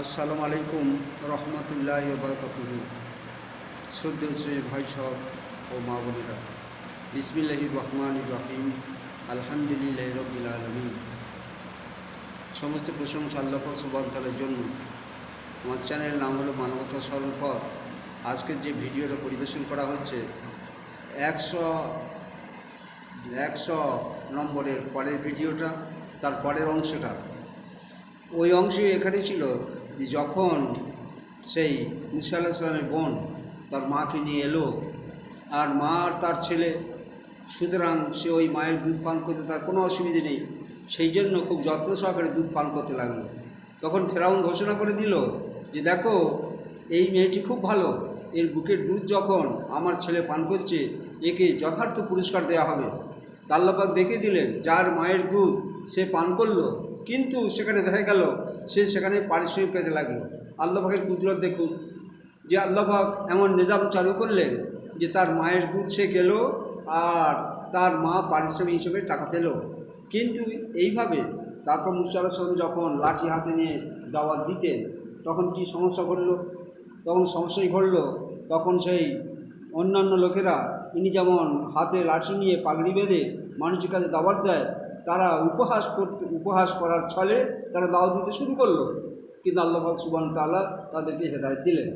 আসসালামু আলাইকুম রহমতুল্লাহি ওয়া বারাকাতুহু। শ্রদ্ধেয় শ্রী ভাই সব ও মা বোনেরা, বিসমিল্লাহির রহমানির রহিম, আলহামদুলিল্লাহি রাব্বিল আলামিন। সমস্ত প্রশংসা আল্লাহ সুবহানাহু ওয়া তাআলার জন্য। আমার চ্যানেলের নাম হলো মানবতা সরল পথ। আজকের যে ভিডিওটা পরিবেশন করা হচ্ছে 100 নম্বরের পরের ভিডিওটা, তার পরের অংশটা। ওই অংশে এখানে ছিল যে যখন সেই মুসা আলাইহিস সালামের বোন তার মাকে নিয়ে এলো, আর মা আর তার ছেলে, সুতরাং সে ওই মায়ের দুধ পান করতে তার কোনো অসুবিধে নেই, সেই জন্য খুব যত্ন সহকারে দুধ পান করতে লাগলো। তখন ফেরাউন ঘোষণা করে দিল যে দেখো, এই মেয়েটি খুব ভালো, এর বুকের দুধ যখন আমার ছেলে পান করছে, একে যথার্থ পুরস্কার দেওয়া হবে। আল্লাহ পাক দেখে দিলেন যার মায়ের দুধ সে পান করলো, কিন্তু সেখানে দেখা গেল সে সেখানে পারিশ্রমিক পেতে লাগলো। আল্লাহ পাকের কুদরত দেখুন, যে আল্লাহ পাক এমন নিজাম চালু করলেন যে তার মায়ের দুধ সে গেল আর তার মা পারিশ্রমিক হিসেবে টাকা পেল। কিন্তু এইভাবে তারপর মুসা আলাইহিস সালাম যখন লাঠি হাতে নিয়ে দাওয়াত দিতেন, তখন কি সমস্যা ঘটল? তখন সমস্যাই ঘটল। তখন সেই অন্যান্য লোকেরা, ইনি যেমন হাতে লাঠি নিয়ে পাগড়ি বেঁধে মানুষের কাছে দাওয়াত দেয়, তারা উপহাস করার ছলে তারা দাওয়াত দিতে শুরু করলো। কিন্তু আল্লাহ সুবহানাহু ওয়া তাআলা তাদেরকে হেদায়েত দিলেন।